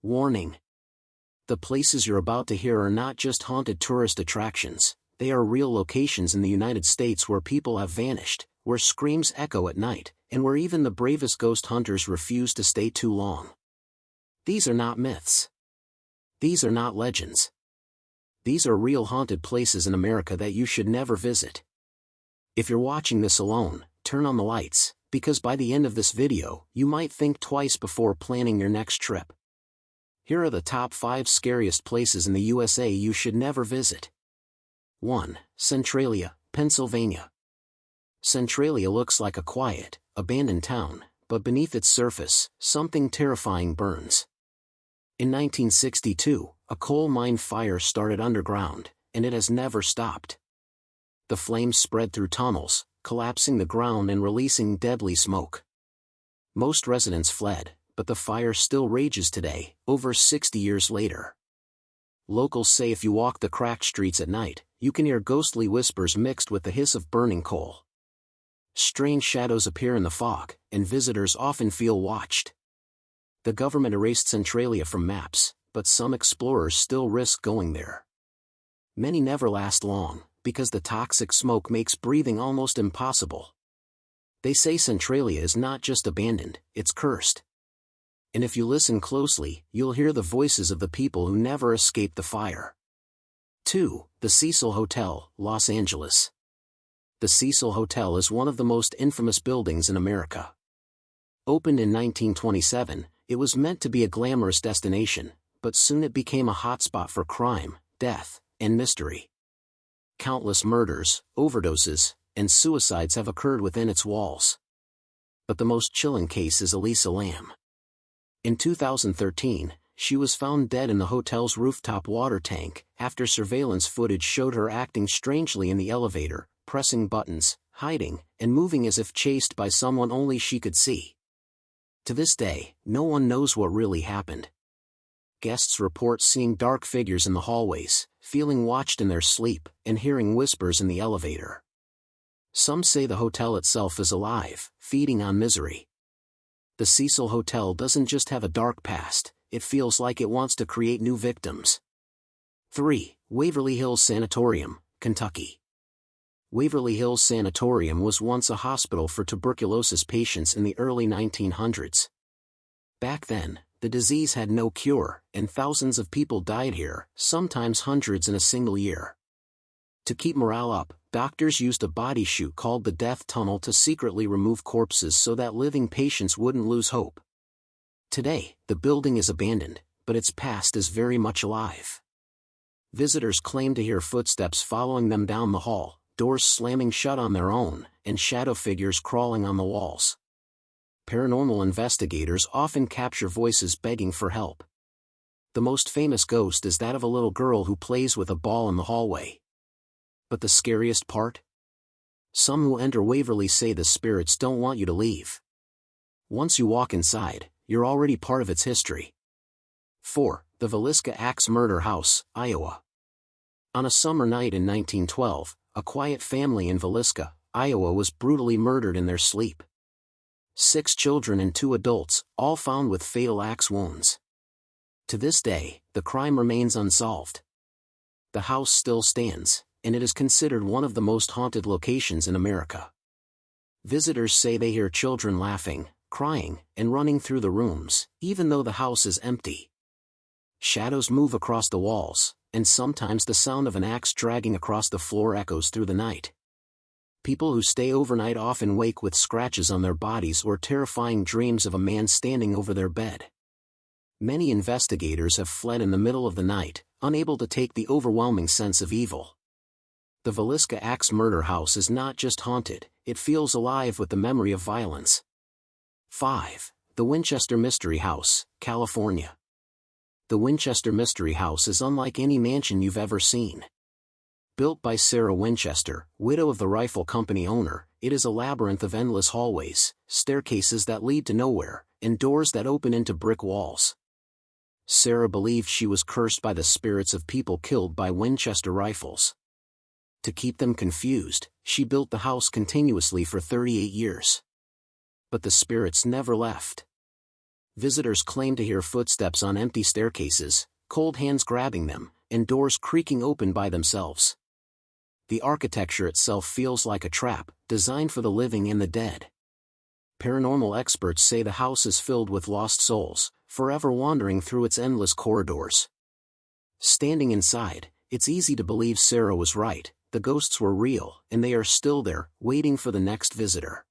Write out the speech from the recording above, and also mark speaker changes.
Speaker 1: Warning: the places you're about to hear are not just haunted tourist attractions, they are real locations in the United States where people have vanished, where screams echo at night, and where even the bravest ghost hunters refuse to stay too long. These are not myths. These are not legends. These are real haunted places in America that you should never visit. If you're watching this alone, turn on the lights, because by the end of this video, you might think twice before planning your next trip. Here are the top 5 scariest places in the USA you should never visit. 1. Centralia, Pennsylvania. Centralia looks like a quiet, abandoned town, but beneath its surface, something terrifying burns. In 1962, a coal mine fire started underground, and it has never stopped. The flames spread through tunnels, collapsing the ground and releasing deadly smoke. Most residents fled, but the fire still rages today, over 60 years later. Locals say if you walk the cracked streets at night, you can hear ghostly whispers mixed with the hiss of burning coal. Strange shadows appear in the fog, and visitors often feel watched. The government erased Centralia from maps, but some explorers still risk going there. Many never last long, because the toxic smoke makes breathing almost impossible. They say Centralia is not just abandoned, it's cursed. And if you listen closely, you'll hear the voices of the people who never escaped the fire. 2. The Cecil Hotel, Los Angeles. The Cecil Hotel is one of the most infamous buildings in America. Opened in 1927, it was meant to be a glamorous destination, but soon it became a hotspot for crime, death, and mystery. Countless murders, overdoses, and suicides have occurred within its walls. But the most chilling case is Elisa Lam. In 2013, she was found dead in the hotel's rooftop water tank after surveillance footage showed her acting strangely in the elevator, pressing buttons, hiding, and moving as if chased by someone only she could see. To this day, no one knows what really happened. Guests report seeing dark figures in the hallways, feeling watched in their sleep, and hearing whispers in the elevator. Some say the hotel itself is alive, feeding on misery. The Cecil Hotel doesn't just have a dark past, it feels like it wants to create new victims. 3. Waverly Hills Sanatorium, Kentucky. Waverly Hills Sanatorium was once a hospital for tuberculosis patients in the early 1900s. Back then, the disease had no cure, and thousands of people died here, sometimes hundreds in a single year. To keep morale up, doctors used a body chute called the death tunnel to secretly remove corpses so that living patients wouldn't lose hope. Today, the building is abandoned, but its past is very much alive. Visitors claim to hear footsteps following them down the hall, doors slamming shut on their own, and shadow figures crawling on the walls. Paranormal investigators often capture voices begging for help. The most famous ghost is that of a little girl who plays with a ball in the hallway. But the scariest part? Some who enter Waverly say the spirits don't want you to leave. Once you walk inside, you're already part of its history. 4. The Villisca Axe Murder House, Iowa. On a summer night in 1912, a quiet family in Villisca, Iowa was brutally murdered in their sleep. 6 children and 2 adults, all found with fatal axe wounds. To this day, the crime remains unsolved. The house still stands, and it is considered one of the most haunted locations in America. Visitors say they hear children laughing, crying, and running through the rooms, even though the house is empty. Shadows move across the walls, and sometimes the sound of an axe dragging across the floor echoes through the night. People who stay overnight often wake with scratches on their bodies or terrifying dreams of a man standing over their bed. Many investigators have fled in the middle of the night, unable to take the overwhelming sense of evil. The Villisca Axe Murder House is not just haunted, it feels alive with the memory of violence. 5. The Winchester Mystery House, California. The Winchester Mystery House is unlike any mansion you've ever seen. Built by Sarah Winchester, widow of the rifle company owner, it is a labyrinth of endless hallways, staircases that lead to nowhere, and doors that open into brick walls. Sarah believed she was cursed by the spirits of people killed by Winchester rifles. To keep them confused, she built the house continuously for 38 years. But the spirits never left. Visitors claim to hear footsteps on empty staircases, cold hands grabbing them, and doors creaking open by themselves. The architecture itself feels like a trap, designed for the living and the dead. Paranormal experts say the house is filled with lost souls, forever wandering through its endless corridors. Standing inside, it's easy to believe Sarah was right, the ghosts were real, and they are still there, waiting for the next visitor.